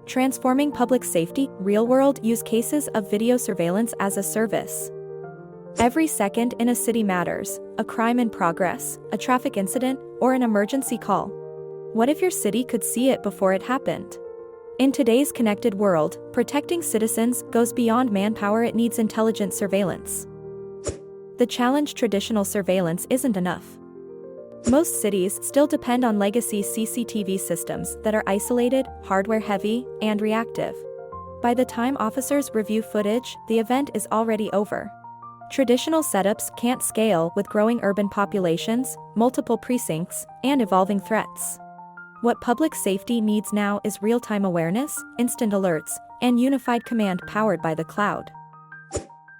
Transforming public safety, real-world use cases of video surveillance as a service. Every second in a city matters: a crime in progress, a traffic incident, or an emergency call. What if your city could see it before it happened? In today's connected world, protecting citizens goes beyond manpower. It needs intelligent surveillance. The challenge: traditional surveillance isn't enough. Most cities still depend on legacy CCTV systems that are isolated, hardware-heavy, and reactive. By the time officers review footage, the event is already over. Traditional setups can't scale with growing urban populations, multiple precincts, and evolving threats. What public safety needs now is real-time awareness, instant alerts, and unified command powered by the cloud.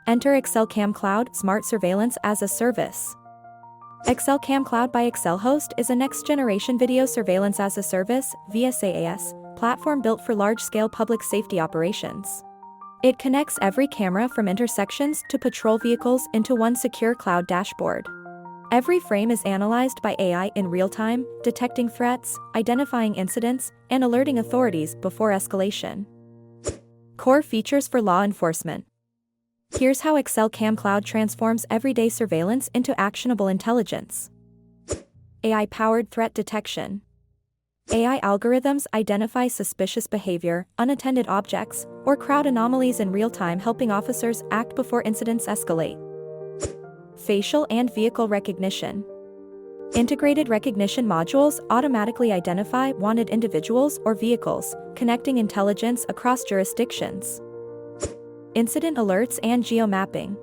Enter XcellCam Cloud Smart Surveillance as a Service. XcellCam Cloud by XcellHost is a next-generation video surveillance as a service (VSaaS) platform built for large-scale public safety operations. It connects every camera from intersections to patrol vehicles into one secure cloud dashboard. Every frame is analyzed by AI in real time, detecting threats, identifying incidents, and alerting authorities before escalation. Core features for law enforcement. Here's how XcellCam Cloud transforms everyday surveillance into actionable intelligence. AI-powered threat detection. AI algorithms identify suspicious behavior, unattended objects, or crowd anomalies in real time, helping officers act before incidents escalate. Facial and vehicle recognition. Integrated recognition modules automatically identify wanted individuals or vehicles, connecting intelligence across jurisdictions. Incident alerts and geomapping.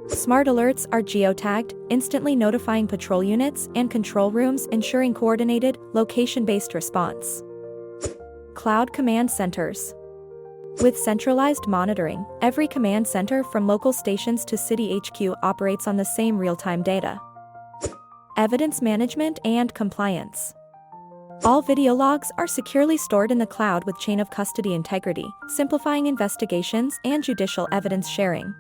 Smart alerts are geotagged, instantly notifying patrol units and control rooms, ensuring coordinated, location-based response. Cloud command centers. With centralized monitoring, every command center from local stations to city HQ operates on the same real-time data. Evidence management and compliance. All video logs are securely stored in the cloud with chain of custody integrity, simplifying investigations and judicial evidence sharing.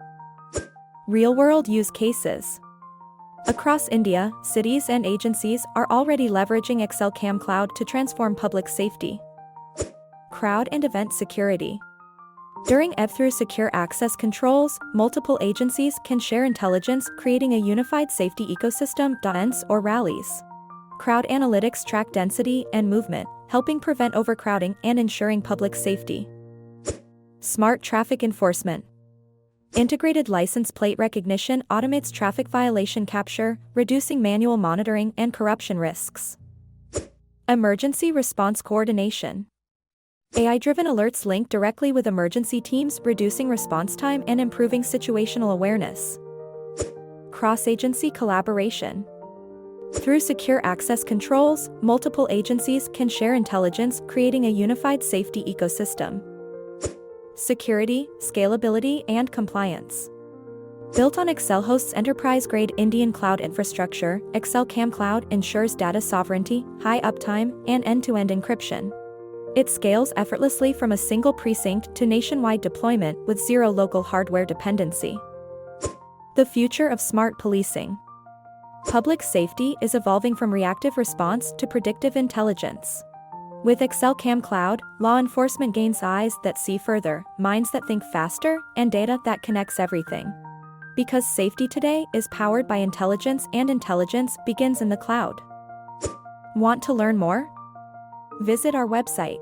Real-world use cases. Across India, cities and agencies are already leveraging XcellCam Cloud to transform public safety. Crowd and event security. During through secure access controls, multiple agencies can share intelligence, creating a unified safety ecosystem. Events or rallies. Crowd analytics track density and movement, helping prevent overcrowding and ensuring public safety. Smart traffic enforcement. Integrated license plate recognition automates traffic violation capture, reducing manual monitoring and corruption risks. Emergency response coordination. AI-driven alerts link directly with emergency teams, reducing response time and improving situational awareness. Cross-agency collaboration. Through secure access controls, multiple agencies can share intelligence, creating a unified safety ecosystem. Security, scalability, and compliance. Built on XcellHost's enterprise-grade Indian cloud infrastructure, XcellCam Cloud ensures data sovereignty, high uptime, and end-to-end encryption. It scales effortlessly from a single precinct to nationwide deployment with zero local hardware dependency. The future of smart policing. Public safety is evolving from reactive response to predictive intelligence. With XcellCam Cloud, law enforcement gains eyes that see further, minds that think faster, and data that connects everything. Because safety today is powered by intelligence, and intelligence begins in the cloud. Want to learn more? Visit our website